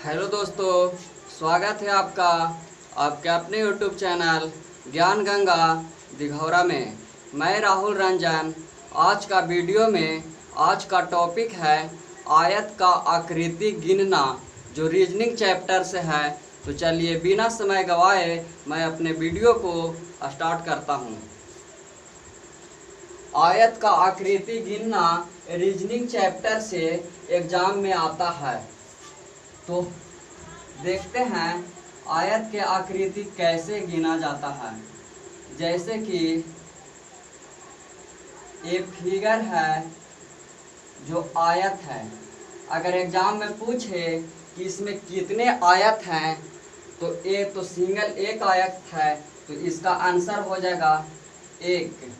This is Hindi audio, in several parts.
हेलो दोस्तों, स्वागत है आपका आपके अपने यूट्यूब चैनल ज्ञान गंगा दिघौरा में। मैं राहुल रंजन। आज का वीडियो में आज का टॉपिक है आयत का आकृति गिनना, जो रीजनिंग चैप्टर से है। तो चलिए बिना समय गवाए मैं अपने वीडियो को स्टार्ट करता हूँ। आयत का आकृति गिनना रीजनिंग चैप्टर से एग्जाम में आता है। तो देखते हैं आयत के आकृति कैसे गिना जाता है। जैसे कि एक फिगर है जो आयत है, अगर एग्जाम में पूछे कि इसमें कितने आयत हैं तो सिंगल एक आयत है, तो इसका आंसर हो जाएगा एक।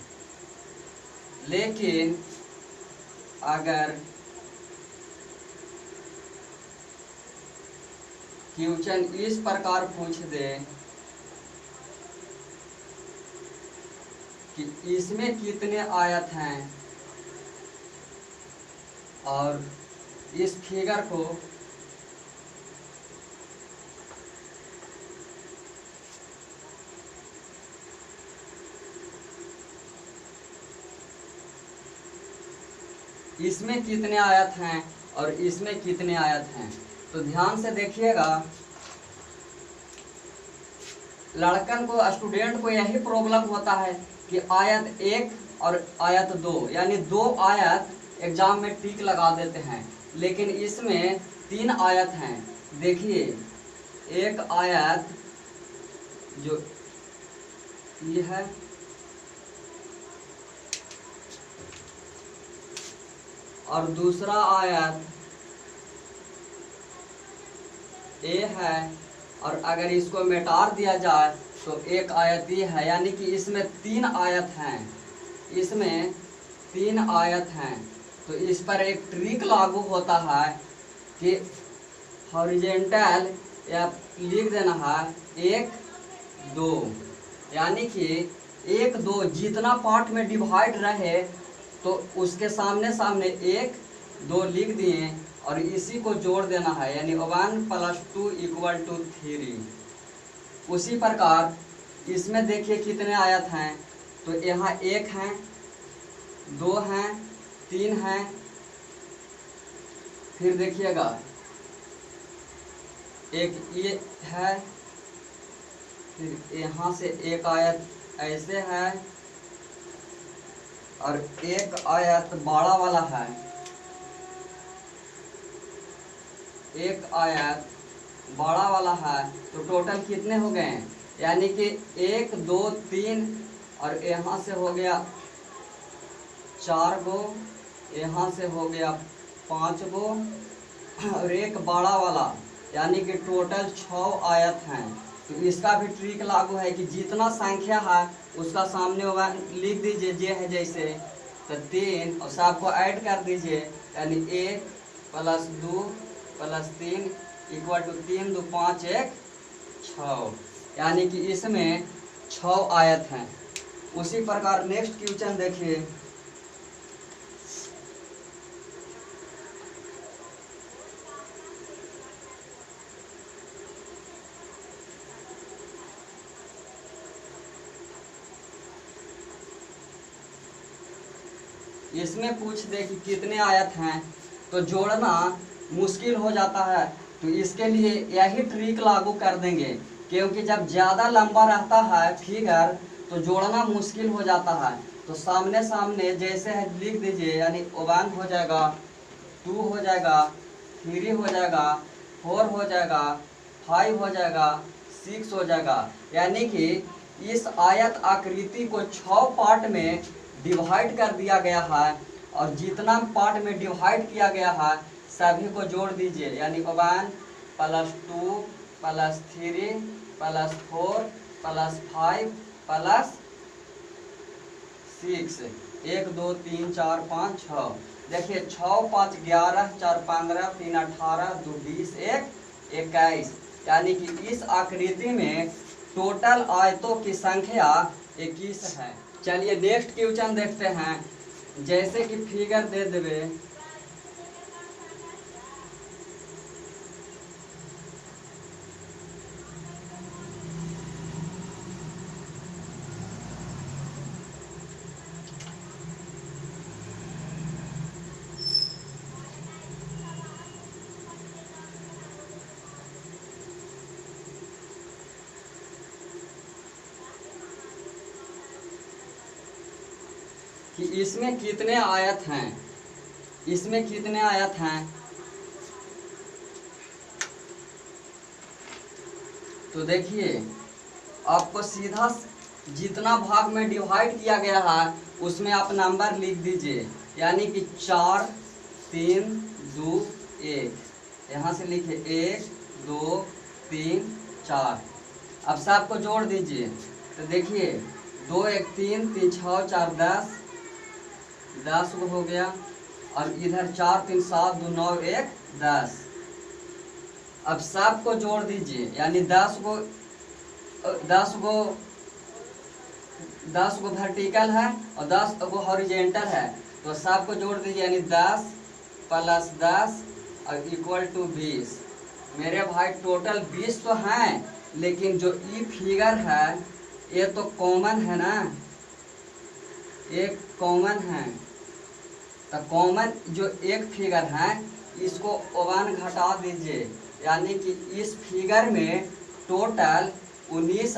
लेकिन अगर क्वेश्चन इस प्रकार पूछ दे कि इसमें कितने आयत हैं और इस फिगर को इसमें कितने आयत हैं और इसमें कितने आयत हैं, तो ध्यान से देखिएगा। लड़कन को, स्टूडेंट को यही प्रॉब्लम होता है कि आयत एक और आयत दो, यानी दो आयत एग्जाम में टिक लगा देते हैं, लेकिन इसमें तीन आयत हैं। देखिए, एक आयत जो ये है, और दूसरा आयत ए है, और अगर इसको मिटा दिया जाए तो एक आयत ये है, यानी कि इसमें तीन आयत हैं। इसमें तीन आयत हैं, तो इस पर एक ट्रिक लागू होता है कि हॉरिजेंटल या लिख देना है एक दो, यानी कि एक दो जितना पार्ट में डिवाइड रहे तो उसके सामने सामने एक दो लिख दिए और इसी को जोड़ देना है, यानी 1 + 2 = 3। उसी प्रकार इसमें देखिए कितने आयत हैं, तो यहाँ एक हैं, दो हैं, तीन हैं। फिर देखिएगा एक ये है, फिर यहाँ से एक आयत ऐसे है, और एक आयत बड़ा वाला है, एक आयत बड़ा वाला है। तो टोटल कितने हो गए, यानी कि 1 2 3, और यहाँ से हो गया 4 गो, यहाँ से हो गया 5 गो, और एक बड़ा वाला, यानी कि टोटल 6 आयत हैं। तो इसका भी ट्रिक लागू है कि जितना संख्या है उसका सामने लिख दीजिए, जे है जैसे, तो 3 और सबको ऐड कर दीजिए, यानी 1 + 2 + 3 = 3 2 5 1 6, यानी कि इसमें 6 आयत हैं। उसी प्रकार नेक्स्ट क्वेश्चन देखिए। इसमें पूछ दे कि कितने आयत हैं, तो जोड़ना मुश्किल हो जाता है। तो इसके लिए यही ट्रिक लागू कर देंगे, क्योंकि जब ज़्यादा लंबा रहता है फिगर तो जोड़ना मुश्किल हो जाता है। तो सामने सामने जैसे है लिख दीजिए, यानी 1 हो जाएगा, 2 हो जाएगा, 3 हो जाएगा, 4 हो जाएगा, 5 हो जाएगा, 6 हो जाएगा। यानी कि इस आयत आकृति को 6 पार्ट में डिवाइड कर दिया गया है, और जितना पार्ट में डिवाइड किया गया है सभी को जोड़ दीजिए, यानी 1 + 2 + 3 + 4 + 5 + 6, 1 2 3 4 5 6। देखिए 6 5 11 4 15 3 18 2 20 1 21, यानी कि इस आकृति में टोटल आयतों की संख्या 21 है। चलिए नेक्स्ट क्वेश्चन देखते हैं। जैसे कि फिगर दे देवे कि इसमें कितने आयत हैं, इसमें कितने आयत हैं। तो देखिए आपको सीधा जितना भाग में डिवाइड किया गया है उसमें आप नंबर लिख दीजिए, यानी कि 4 3 2 1। यहाँ से लिखिए 1 2 3 4। अब सबको जोड़ दीजिए। तो देखिए 2 1 3 3 6 4 10 हो गया, और इधर 4 3 7 2 9 1 10। अब सबको जोड़ दीजिए, यानी 10 गो वर्टिकल है और 10 गो हॉरिजेंटल है। तो सबको जोड़ दीजिए, यानी 10 + 10 और इक्वल टू 20। मेरे भाई टोटल 20 तो हैं, लेकिन जो ई फिगर है ये तो कॉमन है ना, एक कॉमन है। तो कॉमन जो एक फिगर है इसको 1 घटा दीजिए, यानी कि इस फिगर में टोटल 19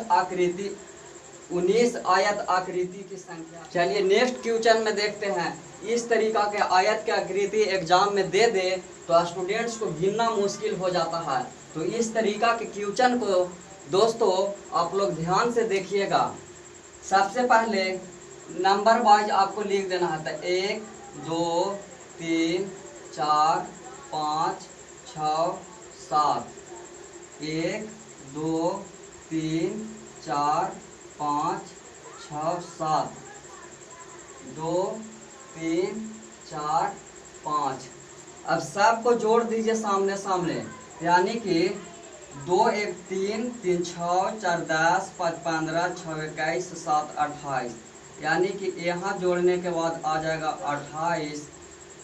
आयत आकृति की संख्या। चलिए नेक्स्ट क्वेश्चन में देखते हैं। इस तरीका के आयत के आकृति एग्जाम में दे दे तो स्टूडेंट्स को गिनना मुश्किल हो जाता है। तो इस तरीका के क्वेश्चन को दोस्तों आप लोग ध्यान से देखिएगा। सबसे पहले नंबर वाइज आपको लिख देना है। तो 1 2 3 4 5 6 7। 1 2 3 4 5 6 7। 2 3 4 5। अब सबको जोड़ दीजिए सामने सामने, यानी कि 2 1 3 3 6 4 10 5 15 6 21 7 28, यानी कि यहाँ जोड़ने के बाद आ जाएगा 28।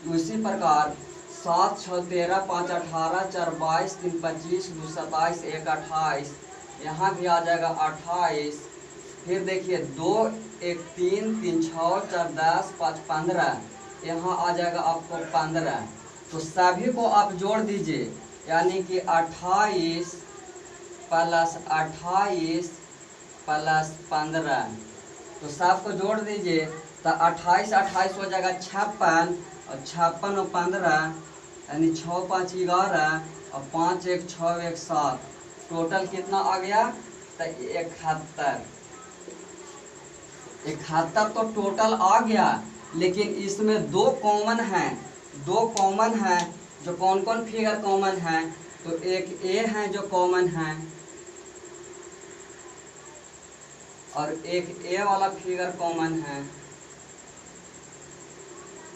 उसी प्रकार 7 6 13 5 18 4 22 3 25 2 27 1 28, यहाँ भी आ जाएगा 28। फिर देखिए 2 1 3 3 6 4 10 5 15, यहाँ आ जाएगा आपको 15। तो सभी को आप जोड़ दीजिए, यानी कि 28 + 28 + 15। तो सबको जोड़ दीजिए। तो 28 28 हो जाएगा 56, और 56 और 15 यानी 6 5 11 और 5 1 6 1 7। टोटल कितना आ गया? तो 71। 71 तो टोटल आ गया, लेकिन इसमें दो कॉमन हैं। जो कौन कौन फिगर कॉमन है? तो एक ए है जो कॉमन है, और एक ए वाला फिगर कॉमन है।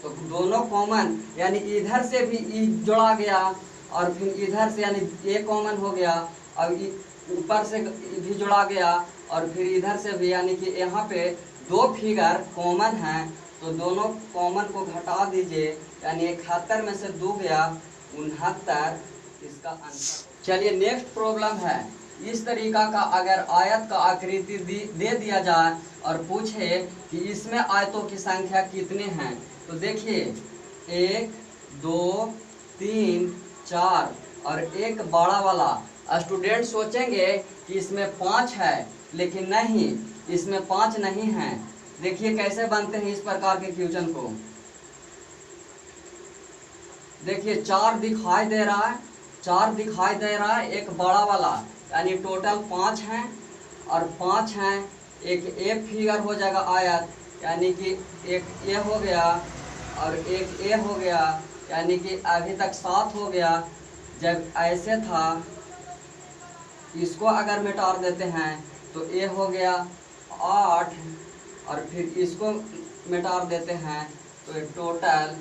तो दोनों कॉमन, यानी इधर से भी ई जोड़ा गया और फिर इधर से, यानी ए कॉमन हो गया, और ऊपर से भी जोड़ा गया और फिर इधर से भी, यानी कि यहाँ पे दो फिगर कॉमन हैं। तो दोनों कॉमन को घटा दीजिए, यानी 71 में से 2 गया 69, इसका आंसर। चलिए नेक्स्ट प्रॉब्लम है। इस तरीका का अगर आयत का आकृति दे दिया जाए और पूछे कि इसमें आयतों की संख्या कितने हैं, तो देखिए 1 2 3 4 और एक बड़ा वाला। स्टूडेंट सोचेंगे कि इसमें 5 है, लेकिन नहीं, इसमें 5 नहीं है। देखिए कैसे बनते हैं इस प्रकार के क्वेश्चन को। देखिए 4 दिखाई दे रहा है, एक बड़ा वाला, यानी टोटल 5 हैं और 5 हैं। एक ए फिगर हो जाएगा आयत, यानी कि एक ए हो गया और एक ए हो गया, यानी कि अभी तक 7 हो गया। जब ऐसे था, इसको अगर मिटा देते हैं तो ए हो गया 8, और फिर इसको मिटा देते हैं तो टोटल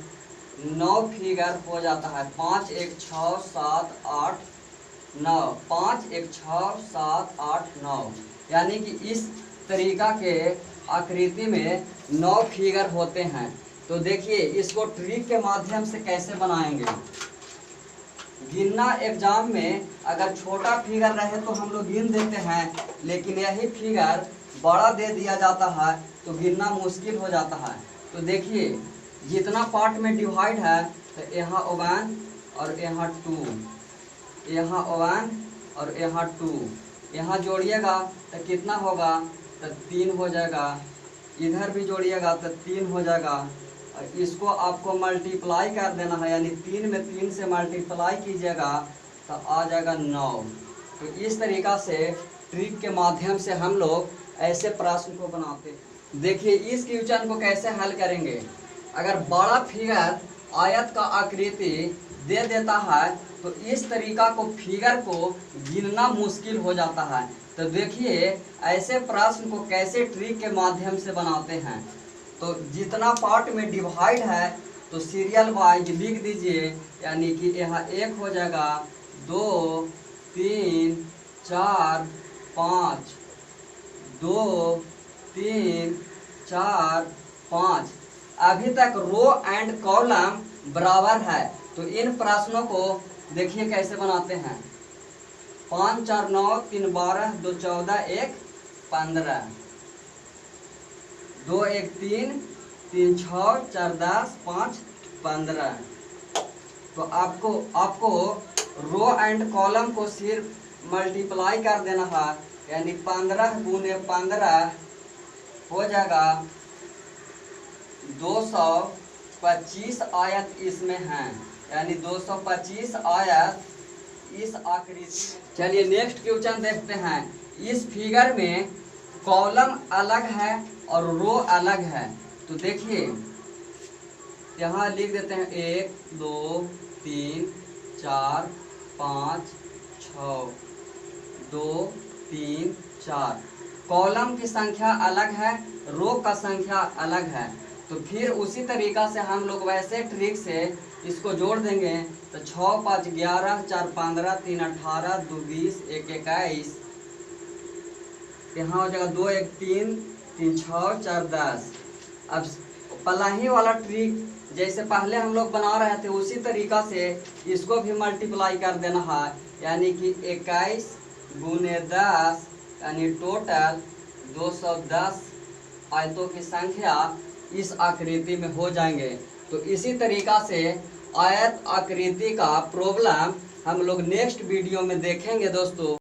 9 फिगर हो जाता है। 5 1 6 7 8 9, 5 1 6 7 8 9, यानी कि इस तरीका के आकृति में 9 फिगर होते हैं। तो देखिए इसको ट्रिक के माध्यम से कैसे बनाएंगे। गिनना एग्जाम में अगर छोटा फिगर रहे तो हम लोग गिन देते हैं, लेकिन यही फिगर बड़ा दे दिया जाता है तो गिनना मुश्किल हो जाता है। तो देखिए जितना पार्ट में डिवाइड है, तो यहाँ 1 और यहाँ 2, यहाँ 1 और यहाँ 2, यहाँ जोड़िएगा तो कितना होगा? तो 3 हो जाएगा। इधर भी जोड़िएगा तो 3 हो जाएगा, और इसको आपको मल्टीप्लाई कर देना है, यानी 3 में 3 से मल्टीप्लाई कीजिएगा तो आ जाएगा 9। तो इस तरीक़ा से ट्रिक के माध्यम से हम लोग ऐसे प्रश्न को बनाते हैं। देखिए इस क्वेश्चन को कैसे हल करेंगे। अगर बड़ा फिगर आयत का आकृति दे देता है तो इस तरीका को फिगर को गिनना मुश्किल हो जाता है। तो देखिए ऐसे प्रश्न को कैसे ट्रिक के माध्यम से बनाते हैं। तो जितना पार्ट में डिवाइड है तो सीरियल वाइज लिख दीजिए, यानी कि यहाँ 1 हो जाएगा, 2 3 4 5, 2 3 4 5। अभी तक रो एंड कॉलम बराबर है। तो इन प्रश्नों को देखिए कैसे बनाते हैं। 5 4 9 3 12 2 14 1 15, 2 1 3 3 6 4 10 5 15। तो आपको रो एंड कॉलम को सिर्फ मल्टीप्लाई कर देना है, यानी 15 गुने 15 हो जाएगा 225 आयत इसमें हैं, यानी 225 आयत इस आकृति। चलिए नेक्स्ट क्वेश्चन देखते हैं। इस फिगर में कॉलम अलग है और रो अलग है। तो देखिए यहाँ लिख देते हैं 1 2 3 4 5 6, 2 3 4। कॉलम की संख्या अलग है, रो का संख्या अलग है। तो फिर उसी तरीका से हम लोग वैसे ट्रिक से इसको जोड़ देंगे। तो 6 5 11 4 15 3 18 2 20 1 21। यहाँ हो जाएगा 2 1 3 3 6 4 10। अब पलाही वाला ट्रिक जैसे पहले हम लोग बना रहे थे उसी तरीका से इसको भी मल्टीप्लाई कर देना है, यानी कि 21 गुने 10, यानी टोटल 210 आयतों की संख्या इस आकृति में हो जाएंगे। तो इसी तरीका से आयत आकृति का प्रॉब्लम हम लोग नेक्स्ट वीडियो में देखेंगे दोस्तों।